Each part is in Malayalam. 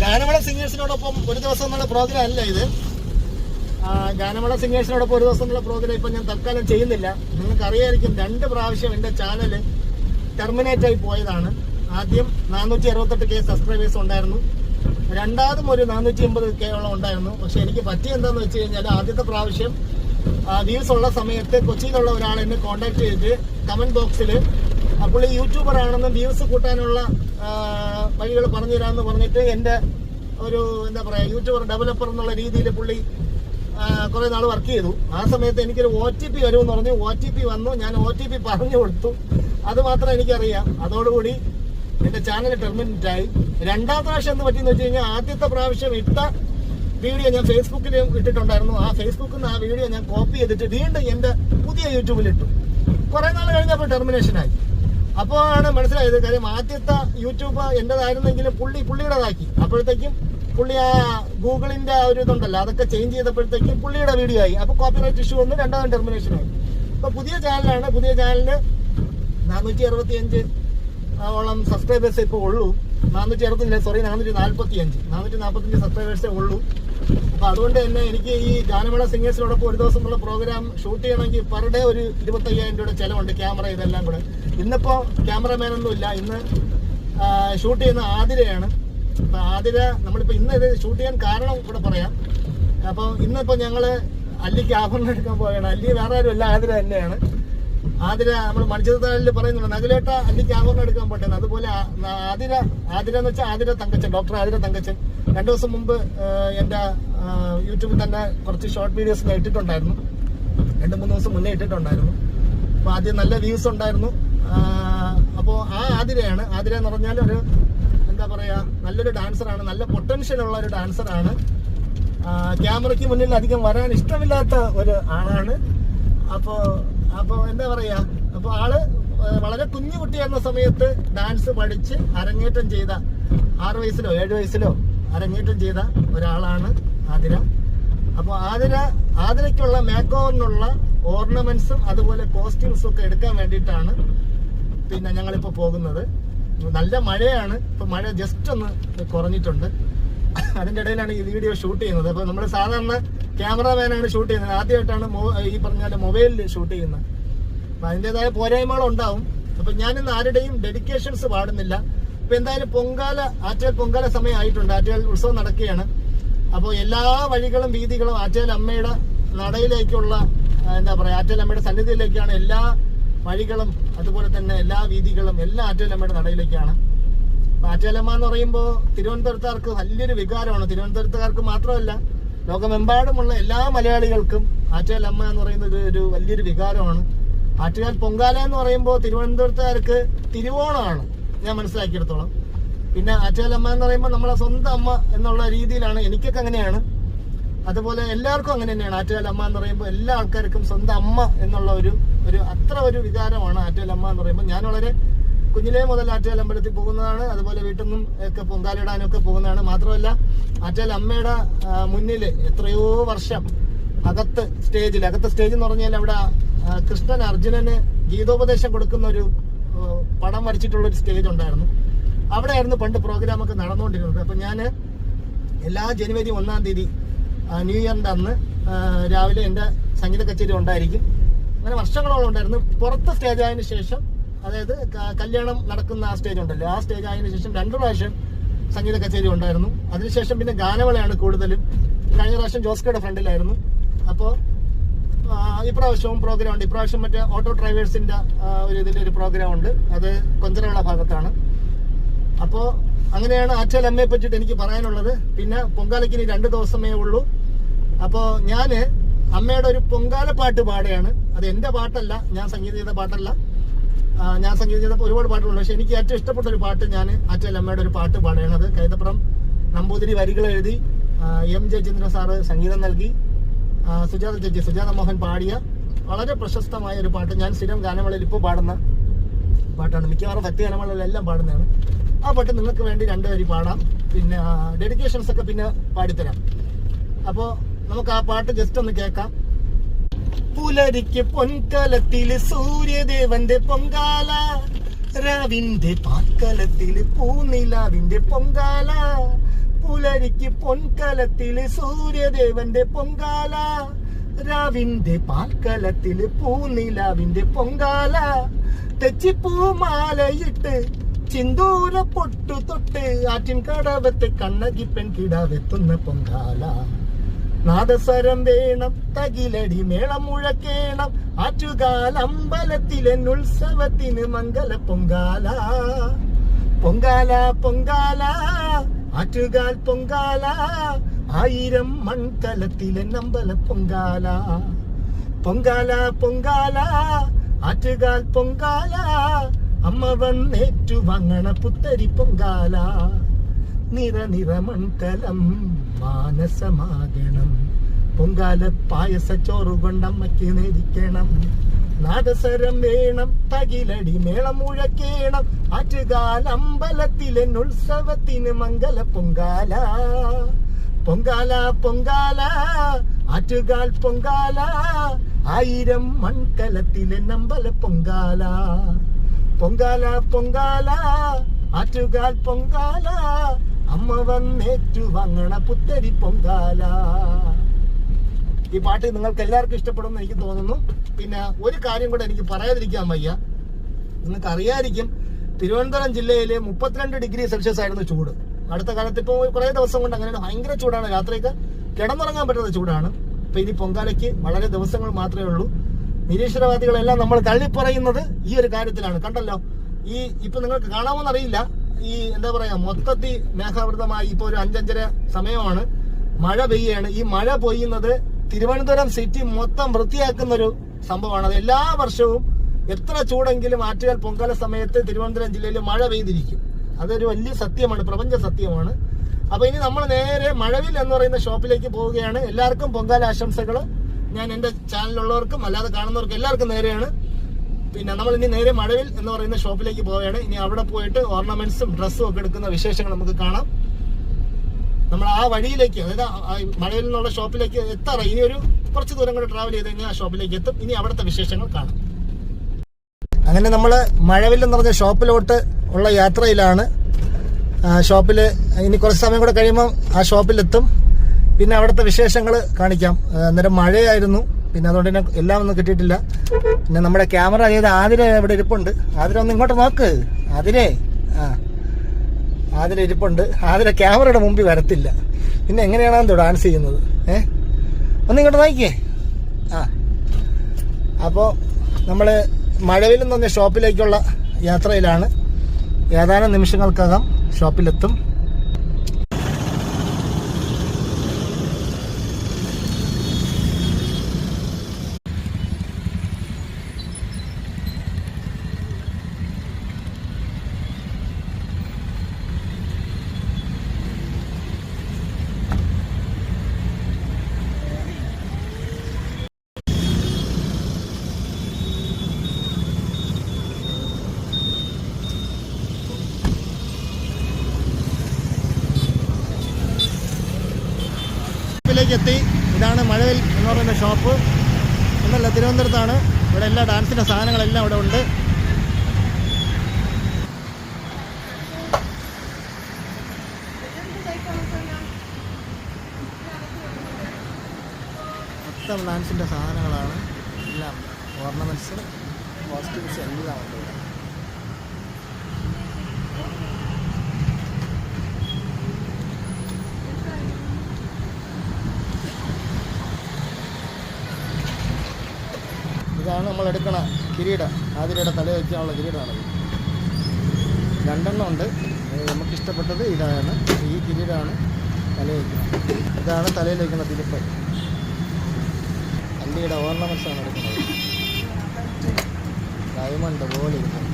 ഗാനമേള സിംഗേഴ്സിനോടൊപ്പം ഒരു ദിവസം എന്നുള്ള പ്രോഗ്രാം അല്ല ഇത്. ഗാനമേള സിംഗേഴ്സിനോടൊപ്പം ഒരു ദിവസം എന്നുള്ള പ്രോഗ്രാം ഇപ്പം ഞാൻ തൽക്കാലം ചെയ്യുന്നില്ല. നിങ്ങൾക്ക് അറിയായിരിക്കും 2 പ്രാവശ്യം എൻ്റെ ചാനൽ ടെർമിനേറ്റ് ആയി പോയതാണ്. ആദ്യം 468K സബ്സ്ക്രൈബേഴ്സ് ഉണ്ടായിരുന്നു, രണ്ടാമതും ഒരു 480K ഉണ്ടായിരുന്നു. പക്ഷെ എനിക്ക് പറ്റിയെന്താന്ന് വെച്ച് കഴിഞ്ഞാൽ ആദ്യത്തെ പ്രാവശ്യം വ്യൂസ് ഉള്ള സമയത്ത് കൊച്ചിയിലുള്ള ഒരാൾ എന്നെ കോൺടാക്ട് ചെയ്തിട്ട് കമന്റ് ബോക്സിൽ പുള്ളി യൂട്യൂബർ ആണെന്ന് വ്യൂസ് കൂട്ടാനുള്ള വഴികൾ പറഞ്ഞു തരാമെന്ന് പറഞ്ഞിട്ട് എൻ്റെ ഒരു എന്താ പറയുക യൂട്യൂബർ ഡെവലപ്പർ എന്നുള്ള രീതിയിൽ പുള്ളി കുറേ നാൾ വർക്ക് ചെയ്തു. ആ സമയത്ത് എനിക്കൊരു OTP വരുമെന്ന് പറഞ്ഞു. OTP വന്നു, ഞാൻ OTP പറഞ്ഞു കൊടുത്തു. അത് മാത്രം എനിക്കറിയാം. അതോടുകൂടി എൻ്റെ ചാനൽ ടെർമിനേറ്റ് ആയി. രണ്ടാമത്തെ പ്രാവശ്യം എന്ത് പറ്റിയെന്ന് വെച്ച് കഴിഞ്ഞാൽ ആദ്യത്തെ പ്രാവശ്യം ഇട്ട വീഡിയോ ഞാൻ ഫേസ്ബുക്കിൽ ഇട്ടിട്ടുണ്ടായിരുന്നു. ആ ഫേസ്ബുക്കിൽ നിന്ന് ആ വീഡിയോ ഞാൻ കോപ്പി ചെയ്തിട്ട് വീണ്ടും എൻ്റെ പുതിയ യൂട്യൂബിൽ ഇട്ടു. കുറേ നാൾ കഴിഞ്ഞപ്പോൾ ടെർമിനേഷനായി. അപ്പോഴാണ് മനസ്സിലായത് കാര്യം ആദ്യത്തെ യൂട്യൂബ് എൻ്റെതായിരുന്നെങ്കിലും പുള്ളിയുടേതാക്കി. അപ്പോഴത്തേക്കും പുള്ളി ആ ഗൂഗിളിന്റെ ആ ഒരു ഇതുണ്ടല്ലോ അതൊക്കെ ചേഞ്ച് ചെയ്തപ്പോഴത്തേക്കും പുള്ളിയുടെ വീഡിയോ ആയി. അപ്പോൾ കോപ്പിറൈറ്റ് ഇഷ്യൂ വന്ന് രണ്ടാമത് ടെർമിനേഷനായി. ഇപ്പോൾ പുതിയ ചാനലാണ്. പുതിയ ചാനലിന് 465 ഓളം സബ്സ്ക്രൈബേഴ്സ് ഇപ്പോൾ ഉള്ളൂ. 445 സബ്സ്ക്രൈബേഴ്സേ ഉള്ളൂ. അപ്പൊ അതുകൊണ്ട് തന്നെ എനിക്ക് ഈ ഗാനമേള സിംഗേഴ്സിനോടൊപ്പം ഒരു ദിവസം ഉള്ള പ്രോഗ്രാം ഷൂട്ട് ചെയ്യണമെങ്കിൽ പെർ ഡേ ഒരു 25,000 രൂപയുടെ ചിലവുണ്ട്. ക്യാമറ ഇതെല്ലാം കൂടെ. ഇന്നിപ്പോ ക്യാമറമാനൊന്നും ഇല്ല. ഇന്ന് ഷൂട്ട് ചെയ്യുന്ന ആതിരയാണ്. അപ്പൊ ആതിര നമ്മളിപ്പോ ഇന്ന് ഇത് ഷൂട്ട് ചെയ്യാൻ കാരണം കൂടെ പറയാം. അപ്പൊ ഇന്നിപ്പോ ഞങ്ങള് അല്ലിക്ക് ആഭരണം എടുക്കാൻ പോവുകയാണ്. അല്ലി വേറെ ആരും അല്ല, ആതിര തന്നെയാണ്. ആതിര നമ്മൾ മണിച്ചിത്രത്താഴിൽ പറയുന്നുണ്ട് നഗലേട്ട അല്ലിക്ക് ആഭരണം എടുക്കാൻ പോട്ടെന്ന്. അതുപോലെ ആതിര എന്ന് വെച്ചാൽ ആതിര തങ്കച്ചൻ, ഡോക്ടർ ആതിര തങ്കച്ചൻ 2 ദിവസം മുമ്പ് എൻ്റെ യൂട്യൂബിൽ തന്നെ കുറച്ച് ഷോർട്ട് വീഡിയോസ് ഞാൻ ഇട്ടിട്ടുണ്ടായിരുന്നു. 2-3 ദിവസം മുന്നേ ഇട്ടിട്ടുണ്ടായിരുന്നു. അപ്പോൾ ആദ്യം നല്ല വ്യൂസ് ഉണ്ടായിരുന്നു. അപ്പോൾ ആ ആതിരയാണ്. ആതിര എന്ന് പറഞ്ഞാൽ ഒരു എന്താ പറയുക, നല്ലൊരു ഡാൻസറാണ്, നല്ല പൊട്ടൻഷ്യൽ ഉള്ള ഒരു ഡാൻസറാണ്. ക്യാമറയ്ക്ക് മുന്നിൽ അധികം വരാൻ ഇഷ്ടമില്ലാത്ത ഒരു ആളാണ്. അപ്പോൾ എന്താ പറയുക, അപ്പോൾ ആള് വളരെ കുഞ്ഞു കുട്ടിയായിരുന്ന സമയത്ത് ഡാൻസ് പഠിച്ച് അരങ്ങേറ്റം ചെയ്ത 6 വയസ്സിലോ 7 വയസ്സിലോ അരങ്ങേറ്റം ചെയ്ത ഒരാളാണ് ആതിര. അപ്പോൾ ആതിരയ്ക്കുള്ള മേക്ക് ഓവറിനുള്ള ഓർണമെന്റ്സും അതുപോലെ കോസ്റ്റ്യൂംസും ഒക്കെ എടുക്കാൻ വേണ്ടിയിട്ടാണ് പിന്നെ ഞങ്ങളിപ്പോൾ പോകുന്നത്. നല്ല മഴയാണ്. ഇപ്പൊ മഴ ജസ്റ്റ് ഒന്ന് കുറഞ്ഞിട്ടുണ്ട്. അതിന്റെ ഇടയിലാണ് ഈ വീഡിയോ ഷൂട്ട് ചെയ്യുന്നത്. അപ്പൊ നമ്മൾ സാധാരണ ക്യാമറമാനാണ് ഷൂട്ട് ചെയ്യുന്നത്. ആദ്യമായിട്ടാണ് ഈ പറഞ്ഞ മൊബൈലിൽ ഷൂട്ട് ചെയ്യുന്നത്. അപ്പൊ അതിൻ്റെതായ പോരായ്മകൾ ഉണ്ടാവും. അപ്പൊ ഞാനിന്ന് ആരുടെയും ഡെഡിക്കേഷൻസ് പാടുന്നില്ല. ഇപ്പൊ എന്തായാലും ആറ്റുകാൽ പൊങ്കാല സമയം ആയിട്ടുണ്ട്. ആറ്റുകാൽ ഉത്സവം നടക്കുകയാണ്. അപ്പോൾ എല്ലാ വഴികളും വീതികളും ആറ്റുകാൽ അമ്മയുടെ നടയിലേക്കുള്ള എന്താ പറയാ, ആറ്റുകാൽ അമ്മയുടെ സന്നിധിയിലേക്കാണ് എല്ലാ വഴികളും. അതുപോലെ തന്നെ എല്ലാ വീതികളും എല്ലാം ആറ്റുകാൽ അമ്മയുടെ നടയിലേക്കാണ്. ആറ്റുകാലമ്മ എന്ന് പറയുമ്പോൾ തിരുവനന്തപുരത്തുകാർക്ക് വലിയൊരു വികാരമാണ്. തിരുവനന്തപുരത്തുകാർക്ക് മാത്രമല്ല, ലോകമെമ്പാടുമുള്ള എല്ലാ മലയാളികൾക്കും ആറ്റുകാൽ അമ്മ എന്ന് പറയുന്നത് ഒരു വലിയൊരു വികാരമാണ്. ആറ്റുകാൽ പൊങ്കാല എന്ന് പറയുമ്പോൾ തിരുവനന്തപുരത്തുകാർക്ക് തിരുവോണമാണ് ഞാൻ മനസ്സിലാക്കിയെടുത്തോളം. പിന്നെ ആറ്റുകാൽ അമ്മ എന്ന് പറയുമ്പോൾ നമ്മളെ സ്വന്തം അമ്മ എന്നുള്ള രീതിയിലാണ്. എനിക്കൊക്കെ അങ്ങനെയാണ്. അതുപോലെ എല്ലാവർക്കും അങ്ങനെ തന്നെയാണ്. ആറ്റുകാൽ അമ്മ എന്ന് പറയുമ്പോൾ എല്ലാ ആൾക്കാർക്കും സ്വന്തം അമ്മ എന്നുള്ള ഒരു അത്ര ഒരു വികാരമാണ് ആറ്റുകാൽ അമ്മ എന്ന് പറയുമ്പോൾ. ഞാൻ വളരെ കുഞ്ഞിലേ മുതൽ ആറ്റുകാൽ അമ്പലത്തിൽ പോകുന്നതാണ്. അതുപോലെ വീട്ടിൽ നിന്നും ഒക്കെ പൊങ്കാലിടാനൊക്കെ പോകുന്നതാണ്. മാത്രമല്ല ആറ്റുകാൽ അമ്മയുടെ മുന്നിൽ എത്രയോ വർഷം അകത്ത് സ്റ്റേജ് എന്ന് പറഞ്ഞാൽ അവിടെ കൃഷ്ണൻ അർജുനന് ഗീതോപദേശം കൊടുക്കുന്ന ഒരു പടം വരച്ചിട്ടുള്ള ഒരു സ്റ്റേജ് ഉണ്ടായിരുന്നു. അവിടെ ആയിരുന്നു പണ്ട് പ്രോഗ്രാമൊക്കെ നടന്നുകൊണ്ടിരുന്നത്. അപ്പൊ ഞാൻ എല്ലാ ജനുവരി 1-ാം തീയതി ന്യൂ ഇയറിന്റെ അന്ന് രാവിലെ എൻ്റെ സംഗീത കച്ചേരി ഉണ്ടായിരിക്കും. അങ്ങനെ വർഷങ്ങളോളം ഉണ്ടായിരുന്നു. പുറത്തെ സ്റ്റേജ് ആയതിനു ശേഷം, അതായത് കല്യാണം നടക്കുന്ന ആ സ്റ്റേജ് ഉണ്ടല്ലോ, ആ സ്റ്റേജ് ആയതിനു ശേഷം 2 പ്രാവശ്യം സംഗീത കച്ചേരി ഉണ്ടായിരുന്നു. അതിനുശേഷം പിന്നെ ഗാനമേളയാണ് കൂടുതലും. കഴിഞ്ഞ പ്രാവശ്യം ജോസ്കയുടെ ഫ്രണ്ടിലായിരുന്നു. അപ്പോൾ ഇപ്രാവശ്യവും പ്രോഗ്രാം ഉണ്ട്. ഇപ്രാവശ്യം മറ്റേ ഓട്ടോ ഡ്രൈവേഴ്സിന്റെ ഇതിന്റെ ഒരു പ്രോഗ്രാം ഉണ്ട്. അത് കൊഞ്ചറവിള ഭാഗത്താണ്. അപ്പോൾ അങ്ങനെയാണ് ആറ്റുകാൽ അമ്മയെ പറ്റിയിട്ട് എനിക്ക് പറയാനുള്ളത്. പിന്നെ പൊങ്കാലയ്ക്ക് ഇനി 2 ദിവസമേ ഉള്ളൂ. അപ്പോൾ ഞാന് അമ്മയുടെ ഒരു പൊങ്കാല പാട്ട് പാടുകയാണ്. അത് എന്റെ പാട്ടല്ല, ഞാൻ സംഗീതം ചെയ്ത പാട്ടല്ല. ഞാൻ സംഗീതം ചെയ്തപ്പോൾ ഒരുപാട് പാട്ടുകളുണ്ട്. പക്ഷെ എനിക്ക് ഏറ്റവും ഇഷ്ടപ്പെട്ട ഒരു പാട്ട് ഞാൻ ആറ്റുകാൽ അമ്മയുടെ ഒരു പാട്ട് പാടുകയാണ്. അത് കൈതപ്പുറം നമ്പൂതിരി വരികൾ എഴുതി M ജയചന്ദ്രൻ സാറ് സംഗീതം നൽകി സുജാത മോഹൻ പാടിയ വളരെ പ്രശസ്തമായ ഒരു പാട്ട്. ഞാൻ സ്ഥിരം ഗാനമേളയിൽ ഇപ്പോൾ പാടുന്ന പാട്ടാണ്. മിക്കവാറും ഭക്തി ഗാനമേളയിലെല്ലാം പാടുന്നതാണ്. ആ പാട്ട് നിങ്ങൾക്ക് വേണ്ടി 2 വരി പാടാം. പിന്നെ ഡെഡിക്കേഷൻസ് ഒക്കെ പിന്നെ പാടിത്തരാം. അപ്പോൾ നമുക്ക് ആ പാട്ട് ജസ്റ്റ് ഒന്ന് കേൾക്കാം. പുലരിക്ക് പൊൻകലത്തില് സൂര്യദേവന്റെ പൊങ്കാല, രാവിന്റെ പാൽക്കലത്തില് പൂനിലാവിന്റെ പൊങ്കാല, പുലരിക്ക് പൊൻകലത്തില് സൂര്യദേവന്റെ പൊങ്കാല, രാവിന്റെ പാൽക്കലത്തില് പൂനിലാവിന്റെ പൊങ്കാല, തെച്ചിപ്പൂമാലയിട്ട് ചിന്തൂര പൊട്ടു തൊട്ട് ആറ്റിൻ കടവത്തെ കണ്ണകി പെൺകിടാവെത്തുന്ന പൊങ്കാല. നാദസ്വരം വേണം, തകിലടി മേളം മുഴക്കേണം, ആറ്റുകാൽ അമ്പലത്തിലെ ഉത്സവത്തിന് മംഗല പൊങ്കാല. പൊങ്കാല പൊങ്കാല ആറ്റുകാൽ പൊങ്കാല, 1000 മൺകലത്തിലെ അമ്പല പൊങ്കാല. പൊങ്കാല പൊങ്കാല ആറ്റുകാൽ പൊങ്കാല, അമ്മ വന്നേറ്റു വാങ്ങണ പുത്തരി പൊങ്കാല. നിറ നിറ മൺകലം മാനസമാകണം, പൊങ്കാല പായസ ചോറ് കൊണ്ടമ്മയ്ക്ക് നേദിക്കണം. നാദസ്വരം വേണം, തകിലടി മേളം മുഴക്കേണം, ആറ്റുകാൽ അമ്പലത്തിലെ ഉത്സവത്തിന് മംഗല പൊങ്കാല. പൊങ്കാല പൊങ്കാല ആറ്റുകാൽ പൊങ്കാല, 1000 മൺകലത്തിലെ അമ്പല പൊങ്കാല. പൊങ്കാല പൊങ്കാല ആറ്റുകാൽ പൊങ്കാല, അമ്മ വന്നേറ്റു വാങ്ങണ പുത്തരി പൊങ്കാല. ഈ പാട്ട് നിങ്ങൾക്ക് എല്ലാവർക്കും ഇഷ്ടപ്പെടുമെന്ന് എനിക്ക് തോന്നുന്നു. പിന്നെ ഒരു കാര്യം കൂടെ എനിക്ക് പറയാതിരിക്കാൻ വയ്യ. നിങ്ങൾക്ക് അറിയാതിരിക്കും, തിരുവനന്തപുരം ജില്ലയിൽ 32 ഡിഗ്രി സെൽഷ്യസ് ആയിരുന്നു ചൂട്. അടുത്ത കാലത്ത് ഇപ്പോൾ കുറേ ദിവസം കൊണ്ട് അങ്ങനെ ഭയങ്കര ചൂടാണ്. രാത്രിയൊക്കെ കിടന്നുറങ്ങാൻ പറ്റുന്ന ചൂടാണ്. അപ്പൊ ഇനി പൊങ്കാലയ്ക്ക് വളരെ ദിവസങ്ങൾ മാത്രമേ ഉള്ളൂ. നിരീശ്വരവാദികളെല്ലാം നമ്മൾ തള്ളിപ്പറയുന്നത് ഈ ഒരു കാര്യത്തിലാണ്. കണ്ടല്ലോ, ഈ ഇപ്പൊ നിങ്ങൾക്ക് കാണാമെന്നറിയില്ല, ഈ എന്താ പറയാ, മൊത്തത്തിൽ മേഘാവൃതമായി ഇപ്പൊ ഒരു 5-5:30 സമയമാണ്, മഴ പെയ്യാണ്. ഈ മഴ പെയ്യുന്നത് തിരുവനന്തപുരം സിറ്റി മൊത്തം വൃത്തിയാക്കുന്ന ഒരു സംഭവമാണ്. അത് എല്ലാ വർഷവും എത്ര ചൂടെങ്കിലും ആറ്റുകാൽ പൊങ്കാല സമയത്ത് തിരുവനന്തപുരം ജില്ലയിൽ മഴ പെയ്തിരിക്കും. അതൊരു വലിയ സത്യമാണ്, പ്രപഞ്ച സത്യമാണ്. അപ്പൊ ഇനി നമ്മൾ നേരെ മഴവിൽ എന്ന് പറയുന്ന ഷോപ്പിലേക്ക് പോവുകയാണ്. എല്ലാവർക്കും പൊങ്കാല ആശംസകൾ. ഞാൻ എന്റെ ചാനലിലുള്ളവർക്കും അല്ലാതെ കാണുന്നവർക്കും എല്ലാവർക്കും നേരെയാണ്. പിന്നെ നമ്മൾ ഇനി നേരെ മഴവിൽ എന്ന് പറയുന്ന ഷോപ്പിലേക്ക് പോവുകയാണ്. ഇനി അവിടെ പോയിട്ട് ഓർണമെന്റ്സും ഡ്രസ്സും ഒക്കെ എടുക്കുന്ന വിശേഷങ്ങൾ നമുക്ക് കാണാം. നമ്മൾ ആ വഴിയിലേക്ക്, അതായത് മഴവിൽ നിന്നുള്ള ഷോപ്പിലേക്ക് എത്താറ് ഇനി ഒരു കുറച്ച് ദൂരം കൂടെ ട്രാവൽ ചെയ്ത് കഴിഞ്ഞാൽ ആ ഷോപ്പിലേക്ക് എത്തും. ഇനി അവിടുത്തെ വിശേഷങ്ങൾ കാണാം. അങ്ങനെ നമ്മൾ മഴവിൽ എന്ന് പറഞ്ഞ ഷോപ്പിലോട്ട് ഉള്ള യാത്രയിലാണ്. ഷോപ്പിൽ ഇനി കുറച്ച് സമയം കൂടെ കഴിയുമ്പോൾ ആ ഷോപ്പിലെത്തും. പിന്നെ അവിടുത്തെ വിശേഷങ്ങൾ കാണിക്കാം. അന്നേരം മഴയായിരുന്നു, പിന്നെ അതുകൊണ്ട് തന്നെ എല്ലാം ഒന്നും കിട്ടിയിട്ടില്ല. പിന്നെ നമ്മുടെ ക്യാമറ ചെയ്ത് ആതിര ഇവിടെ ഇരിപ്പുണ്ട്. ആതിര ഒന്ന് ഇങ്ങോട്ട് നോക്ക്. ആതിരേ, ആതിര ഇരിപ്പുണ്ട്. ആതിര ക്യാമറയുടെ മുമ്പിൽ വരത്തില്ല. പിന്നെ എങ്ങനെയാണെന്തോ ഡാൻസ് ചെയ്യുന്നത്. ഒന്ന് ഇങ്ങോട്ട് നോക്കിയേ. അപ്പോൾ നമ്മൾ മഴവിൽ എന്ന് പറഞ്ഞ ഷോപ്പിലേക്കുള്ള യാത്രയിലാണ്. ഏതാനും നിമിഷങ്ങൾക്കകം ഷോപ്പിലെത്തും. എത്തി. ഇതാണ് മഴവിൽ എന്ന് പറയുന്ന ഷോപ്പ്. ഒന്നല്ല, തിരുവനന്തപുരത്താണ്. ഇവിടെ എല്ലാ ഡാൻസിൻ്റെ സാധനങ്ങളെല്ലാം ഇവിടെ ഉണ്ട്. മൊത്തം ഡാൻസിൻ്റെ സാധനങ്ങളാണ് എല്ലാം. ഓർണമെൻറ്റ്സ്, കോസ്റ്റ്യൂംസ് എല്ലാം ഉണ്ട്. ഇതാണ് നമ്മൾ എടുക്കണ കിരീടം. ആതിരയുടെ തല വയ്ക്കാനുള്ള കിരീടമാണത്. 2 ഉണ്ട്. നമുക്കിഷ്ടപ്പെട്ടത് ഇതാണ്. ഈ കിരീടമാണ് തല വയ്ക്കുന്നത്. ഇതാണ് തലയിൽ വയ്ക്കുന്ന തിരുപ്പ്. അല്ലിയുടെ ഓർണമെൻറ്റ്സ് ആണ് എടുക്കുന്നത്. ഡയമണ്ട് പോലെ ഇരിക്കുന്നത്.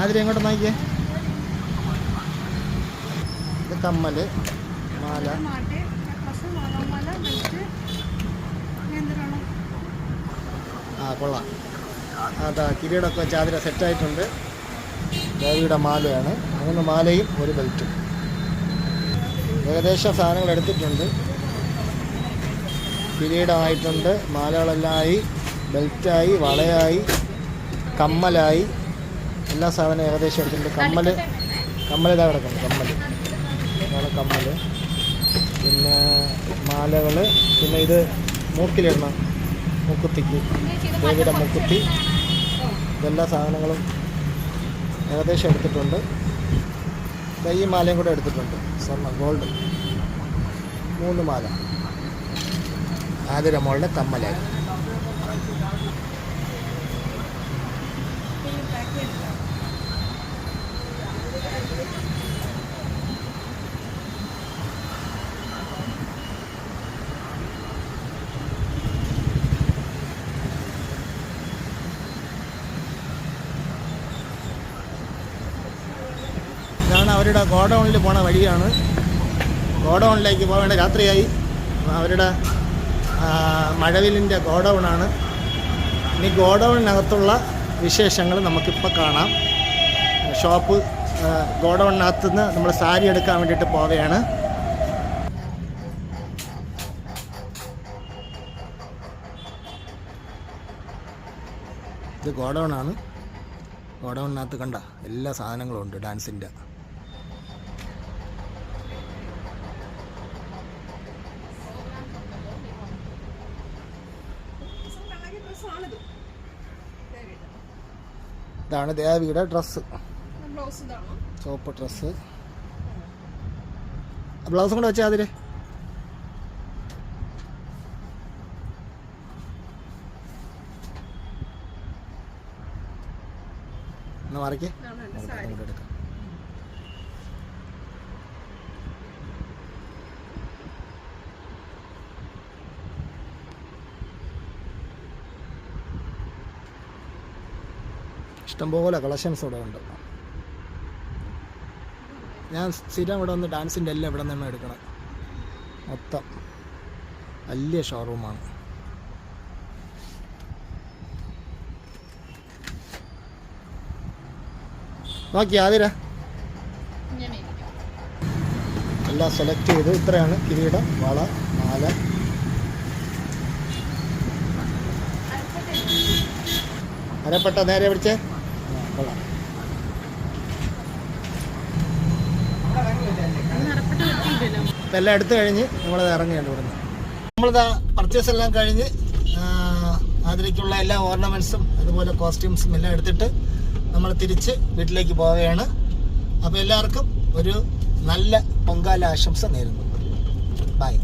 ആതിര എങ്ങോട്ട് നോക്കിയേ. കമ്മല്, മാല, കൊള്ളാം. അതാ കിരീടമൊക്കെ വെച്ച് ആതിര സെറ്റായിട്ടുണ്ട്. ദേവിയുടെ മാലയാണ്. 3 മാലയും 1 ബെൽറ്റും. ഏകദേശം സാധനങ്ങൾ എടുത്തിട്ടുണ്ട്. കിരീടമായിട്ടുണ്ട്, മാലകളെല്ലാം ആയി. ബെൽറ്റായി, വളയായി, കമ്മലായി, എല്ലാ സാധനവും ഏകദേശം എടുത്തിട്ടുണ്ട്. കമ്മൽ ഇതാ കിടക്കുന്നു. ഇതാണ് കമ്മൽ. പിന്നെ മാലകൾ, പിന്നെ ഇത് മൂക്കിലിടണം, മൂക്കുത്തിക്ക്, ദേവിയുടെ മൂക്കുത്തി, ഇതെല്ലാ സാധനങ്ങളും ഏകദേശം എടുത്തിട്ടുണ്ട്. ഈ മാലയും കൂടെ എടുത്തിട്ടുണ്ട്, സ്വർണ്ണം ഗോൾഡ് 3 മാല. ആതിരമോളുടെ കമ്മലായി. ഇതാണ് അവരുടെ ഗോഡൗണിൽ പോണ വഴിയാണ്. ഗോഡൗണിലേക്ക് പോകേണ്ട രാത്രിയായി. അവരുടെ മഴവിലിൻ്റെ ഗോഡൗണാണ്. ഇനി ഗോഡൗണിനകത്തുള്ള വിശേഷങ്ങൾ നമുക്കിപ്പോൾ കാണാം. ഷോപ്പ് ഗോഡൗണിനകത്ത് നിന്ന് നമ്മൾ സാരി എടുക്കാൻ വേണ്ടിയിട്ട് പോവുകയാണ്. ഇത് ഗോഡൗണാണ്. ഗോഡൗണിനകത്ത് കണ്ട എല്ലാ സാധനങ്ങളും ഉണ്ട് ഡാൻസിൻ്റെ. ഇതാണ് ദേവിയുടെ ഡ്രസ്സ്, ചുവപ്പ് ഡ്രസ്സ്. ബ്ലൗസും കൂടെ വെച്ചാൽ അതിൽ എന്നാ മറിക്കേ എടുക്കാം. ഇഷ്ടംപോലെ കളക്ഷൻസ് ഇവിടെ ഉണ്ട്. ഞാൻ സ്ഥിരം ഇവിടെ വന്ന് ഡാൻസിൻ്റെ എല്ലാം ഇവിടെ നിന്ന് എടുക്കണം. മൊത്തം വലിയ ഷോറൂമാണ്. നോക്കി ആതിര എല്ലാം സെലക്ട് ചെയ്ത്. ഇത്രയാണ് കിരീടം, വള, മാല. അരപ്പെട്ട നേരെ പിടിച്ചേ. കൊള്ളാം. ഇപ്പം എല്ലാം എടുത്തു കഴിഞ്ഞ് നമ്മളത് ഇറങ്ങിയാണ് ഇവിടുന്ന്. നമ്മളിതാ പർച്ചേസ് എല്ലാം കഴിഞ്ഞ് അതിലേക്കുള്ള എല്ലാ ഓർണമെൻറ്റ്സും അതുപോലെ കോസ്റ്റ്യൂംസും എല്ലാം എടുത്തിട്ട് നമ്മൾ തിരിച്ച് വീട്ടിലേക്ക് പോവുകയാണ്. അപ്പോൾ എല്ലാവർക്കും ഒരു നല്ല പൊങ്കാല ആശംസ നേരുന്നു. ബൈ.